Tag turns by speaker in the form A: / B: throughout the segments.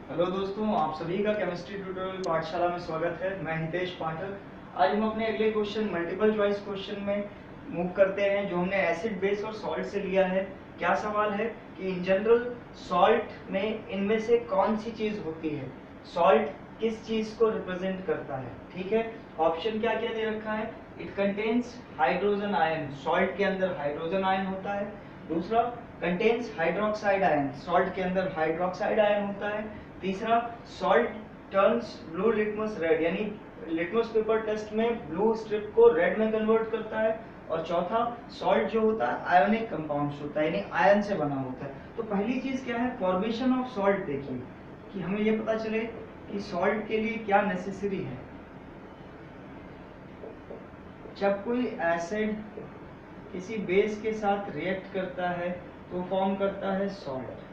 A: Hello दोस्तों, आप सभी का केमिस्ट्री ट्यूटोरियल पाठशाला में स्वागत है। मैं हितेश पाठक। आज हम अपने अगले क्वेश्चन मल्टीपल चॉइस क्वेश्चन में मूव करते हैं, जो हमने एसिड बेस और सॉल्ट से लिया है। क्या सवाल है कि इन जनरल सॉल्ट में इनमें से कौन सी चीज होती है, सॉल्ट किस चीज को रिप्रेजेंट करता है। ठीक है, ऑप्शन क्या क्या दे रखा है। It contains hydrogen ion, salt के अंदर हाइड्रोजन आयन होता है। दूसरा, कंटेन्स हाइड्रोक्साइड आयन, सॉल्ट के अंदर हाइड्रोक्साइड आयन होता है। तीसरा, salt turns blue litmus red, यानी लिटमस पेपर टेस्ट में ब्लू स्ट्रिप को रेड में कन्वर्ट करता है। और चौथा, सॉल्ट जो होता है आयोनिक कंपाउंड्स होता है, यानी आयन से बना होता है। तो पहली चीज क्या है, फॉर्मेशन ऑफ सॉल्ट। देखिए कि हमें ये पता चले कि सॉल्ट के लिए क्या नेसेसरी है। जब कोई एसिड किसी बेस के साथ रिएक्ट करता है तो फॉर्म करता है सॉल्ट,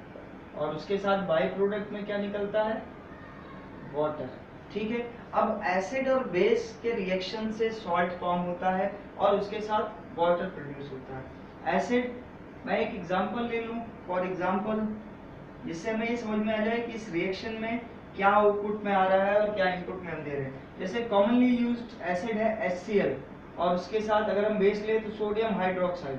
A: और उसके साथ बाई प्रोडक्ट में क्या निकलता है, वाटर। ठीक है, अब एसिड और बेस के रिएक्शन से सॉल्ट फॉर्म होता है और उसके साथ वाटर प्रोड्यूस होता है। एसिड, मैं एक एग्जांपल ले लूं फॉर एग्जांपल, जिससे हमें ये समझ में आ जाए कि इस रिएक्शन में क्या आउटपुट में आ रहा है और क्या इनपुट में हम दे रहे हैं। जैसे कॉमनली यूज्ड एसिड है HCl, और उसके साथ अगर हम बेस ले तो सोडियम हाइड्रोक्साइड।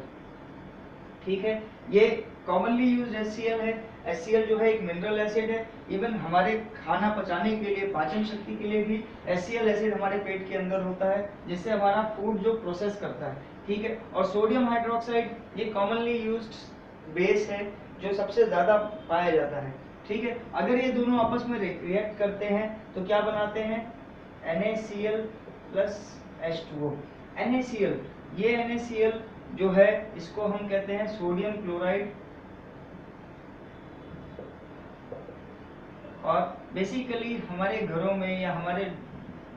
A: ठीक है, ये कॉमनली यूज्ड HCl है। HCl जो है एक मिनरल एसिड है। इवन हमारे खाना पचाने के लिए, पाचन शक्ति के लिए भी HCl एसिड हमारे पेट के अंदर होता है, जिससे हमारा फूड जो प्रोसेस करता है। ठीक है, और सोडियम हाइड्रोक्साइड ये कॉमनली यूज्ड बेस है जो सबसे ज्यादा पाया जाता है। ठीक है, अगर ये दोनों आपस में रिएक्ट करते हैं तो क्या बनाते हैं, NaCl प्लस H2O। NaCl, ये NaCl जो है इसको हम कहते हैं सोडियम क्लोराइड, और बेसिकली हमारे घरों में या हमारे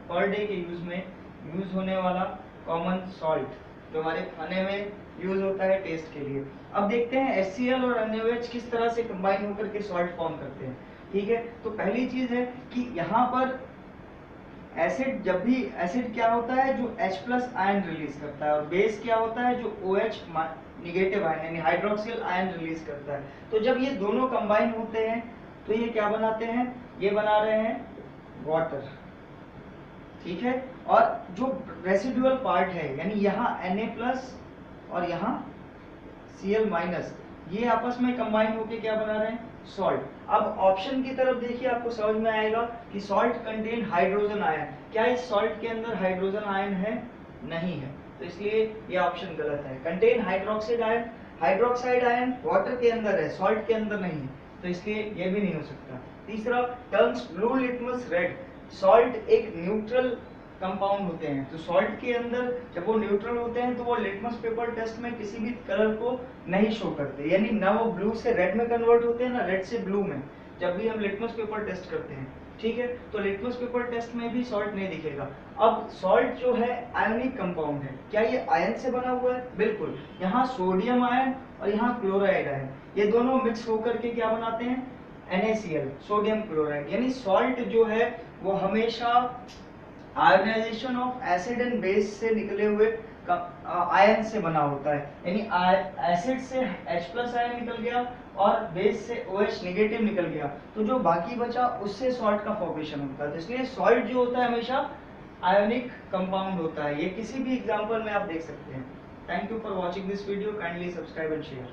A: पर डे के यूज में यूज होने वाला कॉमन सॉल्ट जो हमारे खाने में यूज होता है टेस्ट के लिए। अब देखते हैं HCl और NaOH किस तरह से कंबाइन होकर के सॉल्ट फॉर्म करते हैं। ठीक है, तो पहली चीज है कि यहाँ पर एसिड, जब भी एसिड क्या होता है जो H+ आयन रिलीज करता है, और बेस क्या होता है जो OH निगेटिव आयन यानी हाइड्रोक्सिल आयन रिलीज करता है। तो जब ये दोनों कंबाइन होते हैं तो ये क्या बनाते हैं, ये बना रहे हैं वाटर। ठीक है, और जो रेसिडुअल पार्ट है यानी यहाँ Na+ और यहाँ Cl-, ये आपस में कंबाइन होके क्या बना रहे हैं, सॉल्ट। अब ऑप्शन की तरफ देखिए, आपको समझ में आएगा कि सॉल्ट कंटेन हाइड्रोजन आयन। क्या इस सॉल्ट के अंदर हाइड्रोजन आयन है, नहीं है, तो इसलिए ये ऑप्शन गलत है। Contain hydroxide ion, hydroxide ion water के अंदर है, सॉल्ट के अंदर नहीं है, तो इसलिए ये भी नहीं हो सकता। तीसरा, turns blue litmus red, salt एक न्यूट्रल कंपाउंड होते हैं, तो सॉल्ट के अंदर जब वो न्यूट्रल होते हैं तो वो लिटमस पेपर टेस्ट में किसी भी कलर को नहीं शो करते, यानी ना वो ब्लू से रेड में कन्वर्ट होते हैं ना रेड से ब्लू में, जब भी हम लिटमस पेपर टेस्ट करते हैं। ठीक है, तो लिटमस पेपर टेस्ट में भी सॉल्ट नहीं दिखेगा। अब सॉल्ट जो है आयनिक कंपाउंड है, क्या ये आयन से बना हुआ है, बिल्कुल। यहाँ सोडियम आयन और यहाँ क्लोराइड आयन, ये दोनों मिक्स होकर के क्या बनाते हैं, NaCl, सोडियम क्लोराइड। यानी सॉल्ट जो है वो हमेशा ionisation of acid and base से निकले हुए आयन से बना होता है, यानी एसिड से H+ आयन निकल गया और बेस से OH नेगेटिव निकल गया, तो जो बाकी बचा उससे सॉल्ट का फॉर्मेशन होता है। तो इसलिए सॉल्ट जो होता है हमेशा आयोनिक कंपाउंड होता है। ये किसी भी एग्जांपल में आप देख सकते हैं। Thank you for watching this video, kindly subscribe and share.